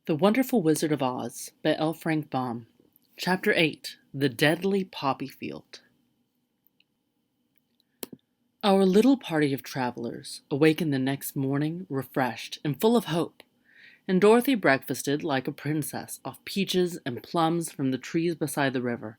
The Wonderful Wizard of Oz by L. Frank Baum. Chapter 8. The Deadly Poppy Field. Our little party of travelers awakened the next morning refreshed and full of hope, and Dorothy breakfasted like a princess off peaches and plums from the trees beside the river.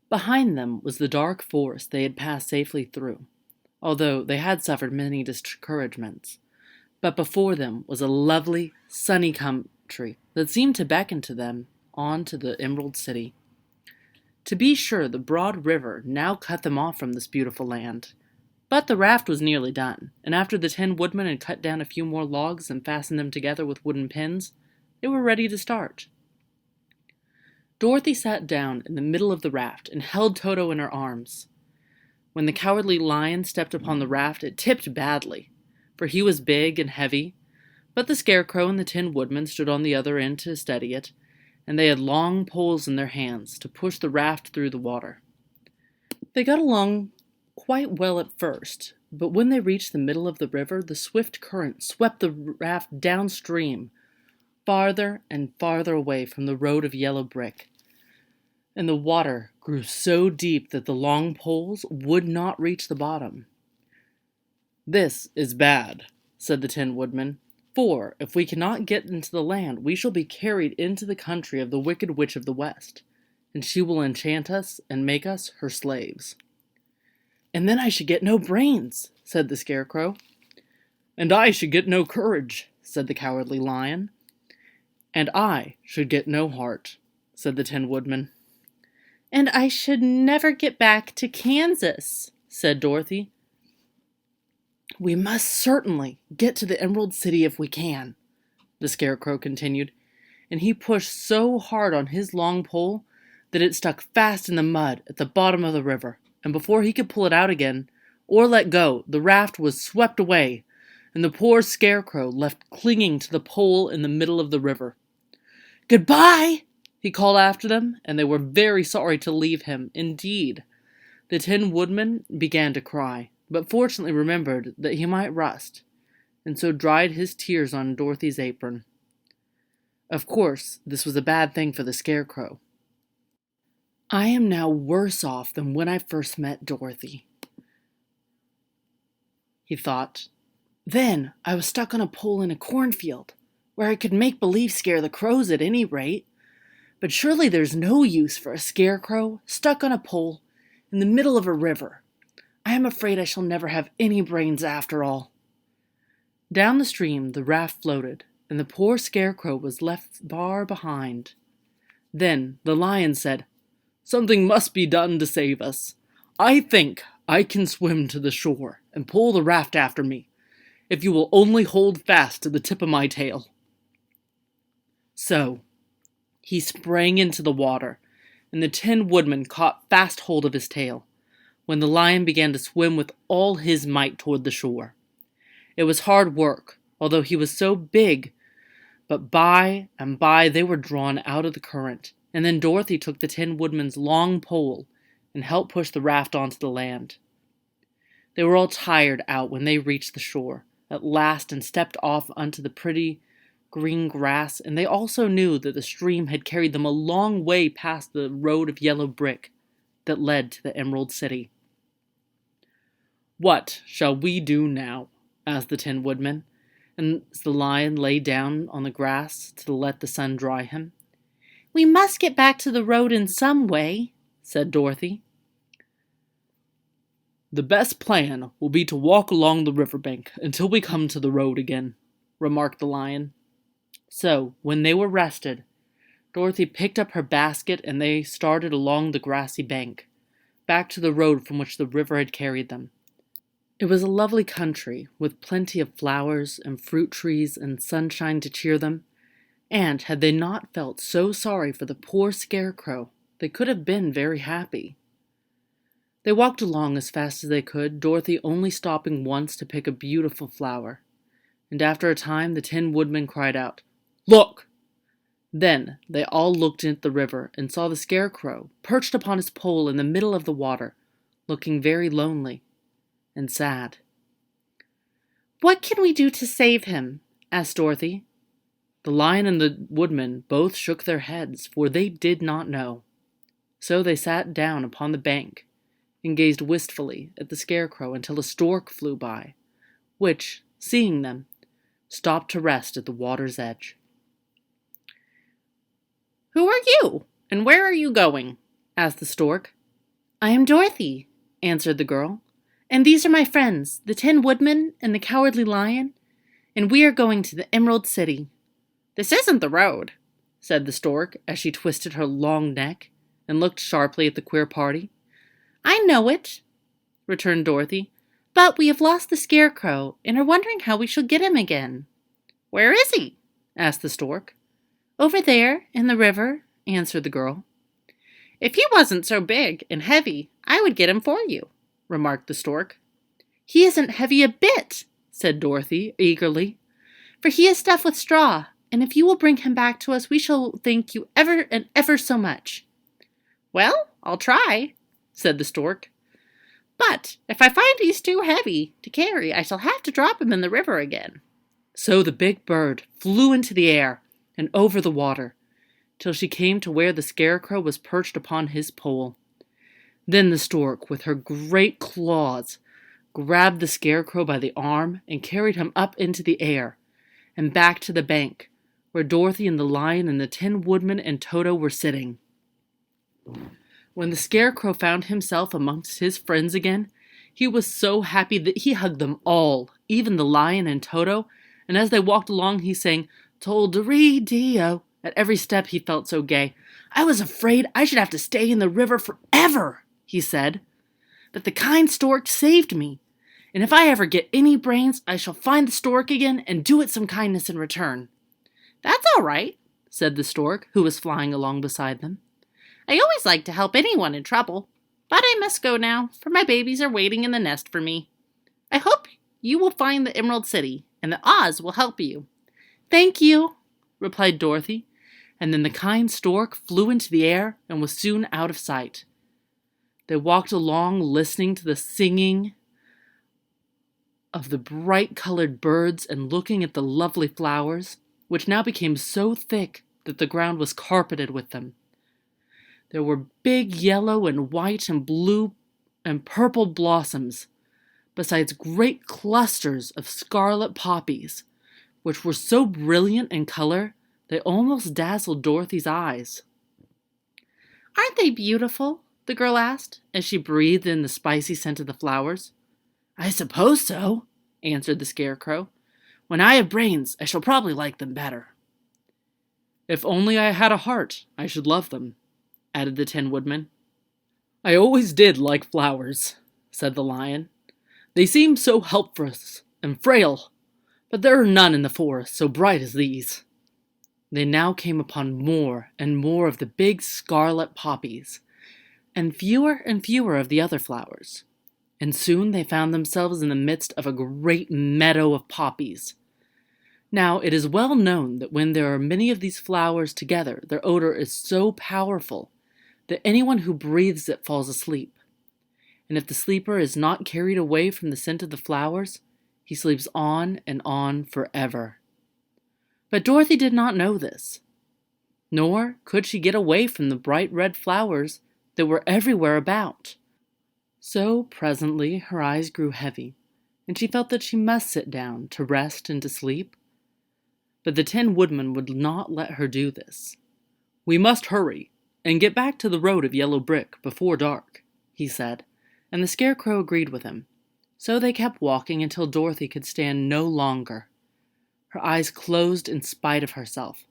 Behind them was the dark forest they had passed safely through, although they had suffered many discouragements. But before them was a lovely, sunny country that seemed to beckon to them on to the Emerald City. To be sure, the broad river now cut them off from this beautiful land. But the raft was nearly done, and after the Tin Woodman had cut down a few more logs and fastened them together with wooden pins, they were ready to start. Dorothy sat down in the middle of the raft and held Toto in her arms. When the Cowardly Lion stepped upon the raft, it tipped badly, for he was big and heavy, but the Scarecrow and the Tin Woodman stood on the other end to steady it, and they had long poles in their hands to push the raft through the water. They got along quite well at first, but when they reached the middle of the river, the swift current swept the raft downstream, farther and farther away from the road of yellow brick, and the water grew so deep that the long poles would not reach the bottom. "This is bad," said the Tin Woodman, "for if we cannot get into the land, we shall be carried into the country of the Wicked Witch of the West, and she will enchant us and make us her slaves." "And then I should get no brains," said the Scarecrow. "And I should get no courage," said the Cowardly Lion. "And I should get no heart," said the Tin Woodman. "And I should never get back to Kansas," said Dorothy. "We must certainly get to the Emerald City if we can," the Scarecrow continued, and he pushed so hard on his long pole that it stuck fast in the mud at the bottom of the river, and before he could pull it out again, or let go, the raft was swept away, and the poor Scarecrow left clinging to the pole in the middle of the river. "Goodbye!" he called after them, and they were very sorry to leave him, indeed. The Tin Woodman began to cry, but fortunately remembered that he might rust, and so dried his tears on Dorothy's apron. Of course, this was a bad thing for the Scarecrow. "I am now worse off than when I first met Dorothy," he thought. "Then I was stuck on a pole in a cornfield, where I could make believe scare the crows at any rate. But surely there's no use for a Scarecrow stuck on a pole in the middle of a river. I am afraid I shall never have any brains after all." Down the stream the raft floated, and the poor Scarecrow was left far behind. Then the Lion said, "Something must be done to save us. I think I can swim to the shore and pull the raft after me, if you will only hold fast to the tip of my tail." So he sprang into the water, and the Tin Woodman caught fast hold of his tail, when the Lion began to swim with all his might toward the shore. It was hard work, although he was so big, but by and by they were drawn out of the current, and then Dorothy took the Tin Woodman's long pole and helped push the raft onto the land. They were all tired out when they reached the shore at last and stepped off onto the pretty green grass, and they also knew that the stream had carried them a long way past the road of yellow brick that led to the Emerald City. "What shall we do now?" asked the Tin Woodman, and as the Lion lay down on the grass to let the sun dry him. "We must get back to the road in some way," said Dorothy. "The best plan will be to walk along the riverbank until we come to the road again," remarked the Lion. So, when they were rested, Dorothy picked up her basket and they started along the grassy bank, back to the road from which the river had carried them. It was a lovely country, with plenty of flowers and fruit trees and sunshine to cheer them, and had they not felt so sorry for the poor Scarecrow, they could have been very happy. They walked along as fast as they could, Dorothy only stopping once to pick a beautiful flower, and after a time the Tin Woodman cried out, "Look!" Then they all looked at the river and saw the Scarecrow perched upon his pole in the middle of the water, looking very lonely and sad. "What can we do to save him?" asked Dorothy. The lion and the woodman both shook their heads, for they did not know. So they sat down upon the bank and gazed wistfully at the scarecrow until a stork flew by, which, seeing them, stopped to rest at the water's edge. "Who are you, and where are you going?" asked the stork. "I am Dorothy," answered the girl, "and these are my friends, the Tin Woodman and the Cowardly Lion, and we are going to the Emerald City." "This isn't the road," said the stork as she twisted her long neck and looked sharply at the queer party. "I know it," returned Dorothy, "but we have lost the scarecrow and are wondering how we shall get him again." "Where is he?" asked the stork. "Over there, in the river," answered the girl. "If he wasn't so big and heavy, I would get him for you," remarked the stork. "He isn't heavy a bit," said Dorothy eagerly, "for he is stuffed with straw, and if you will bring him back to us, we shall thank you ever and ever so much." "Well, I'll try," said the stork. "But if I find he's too heavy to carry, I shall have to drop him in the river again." So the big bird flew into the air and over the water, till she came to where the scarecrow was perched upon his pole. Then the stork, with her great claws, grabbed the scarecrow by the arm and carried him up into the air and back to the bank, where Dorothy and the lion and the Tin Woodman and Toto were sitting. When the scarecrow found himself amongst his friends again, he was so happy that he hugged them all, even the lion and Toto, and as they walked along he sang "Tol-de-ree-dee-o" at every step. He felt so gay. "I was afraid I should have to stay in the river forever," he said, "but the kind stork saved me, and if I ever get any brains, I shall find the stork again and do it some kindness in return." "That's all right," said the stork, who was flying along beside them. "I always like to help anyone in trouble, but I must go now, for my babies are waiting in the nest for me. I hope you will find the Emerald City, and that Oz will help you." "Thank you," replied Dorothy, and then the kind stork flew into the air and was soon out of sight. They walked along listening to the singing of the bright-colored birds and looking at the lovely flowers, which now became so thick that the ground was carpeted with them. There were big yellow and white and blue and purple blossoms, besides great clusters of scarlet poppies, which were so brilliant in color they almost dazzled Dorothy's eyes. "Aren't they beautiful?" the girl asked, as she breathed in the spicy scent of the flowers. "I suppose so," answered the scarecrow. "When I have brains, I shall probably like them better." "If only I had a heart, I should love them," added the Tin Woodman. "I always did like flowers," said the lion. "They seem so helpless and frail, but there are none in the forest so bright as these." They now came upon more and more of the big scarlet poppies, and fewer of the other flowers, and soon they found themselves in the midst of a great meadow of poppies. Now, it is well known that when there are many of these flowers together, their odor is so powerful that anyone who breathes it falls asleep. And if the sleeper is not carried away from the scent of the flowers, he sleeps on and on forever. But Dorothy did not know this, nor could she get away from the bright red flowers that were everywhere about. So presently her eyes grew heavy, and she felt that she must sit down to rest and to sleep. But the Tin Woodman would not let her do this. "We must hurry and get back to the road of yellow brick before dark," he said, and the scarecrow agreed with him. So they kept walking until Dorothy could stand no longer. Her eyes closed in spite of herself,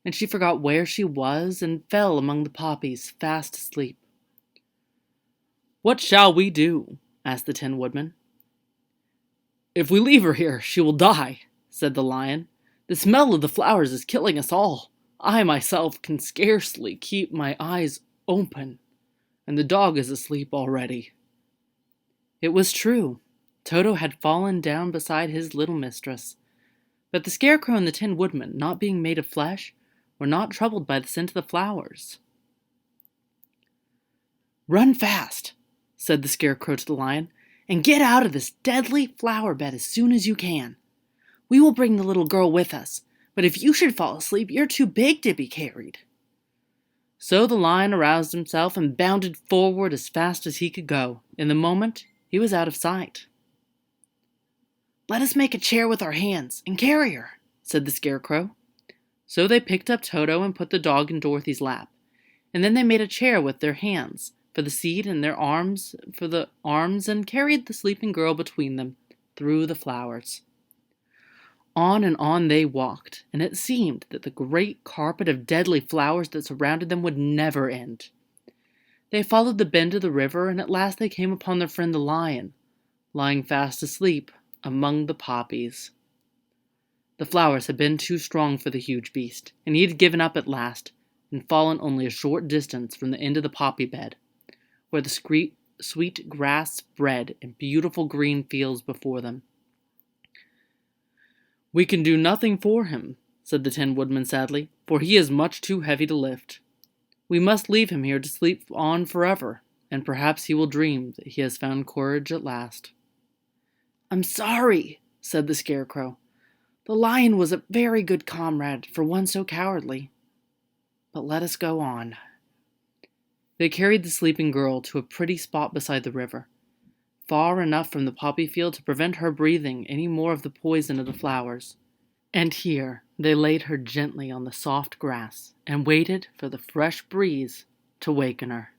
and she forgot where she was and fell among the poppies, fast asleep. "What shall we do?" asked the Tin Woodman. "If we leave her here, she will die," said the lion. "The smell of the flowers is killing us all. I myself can scarcely keep my eyes open, and the dog is asleep already." It was true. Toto had fallen down beside his little mistress. But the scarecrow and the Tin Woodman, not being made of flesh, were not troubled by the scent of the flowers. "Run fast," said the scarecrow to the lion, "and get out of this deadly flower bed as soon as you can. We will bring the little girl with us, But if you should fall asleep, you're too big to be carried." So the lion aroused himself and bounded forward as fast as he could go. In the moment, he was out of sight. "Let us make a chair with our hands and carry her," said the Scarecrow. So they picked up Toto and put the dog in Dorothy's lap, and then they made a chair with their hands for the seat and their arms for the arms, and carried the sleeping girl between them through the flowers. On and on they walked, and it seemed that the great carpet of deadly flowers that surrounded them would never end. They followed the bend of the river, and at last they came upon their friend the lion, lying fast asleep among the poppies. The flowers had been too strong for the huge beast, and he had given up at last, and fallen only a short distance from the end of the poppy bed, where the sweet grass spread in beautiful green fields before them. "We can do nothing for him," said the Tin Woodman sadly, "for he is much too heavy to lift. We must leave him here to sleep on forever, and perhaps he will dream that he has found courage at last." "I'm sorry," said the Scarecrow. "The lion was a very good comrade for one so cowardly. But let us go on." They carried the sleeping girl to a pretty spot beside the river, far enough from the poppy field to prevent her breathing any more of the poison of the flowers. And here they laid her gently on the soft grass and waited for the fresh breeze to waken her.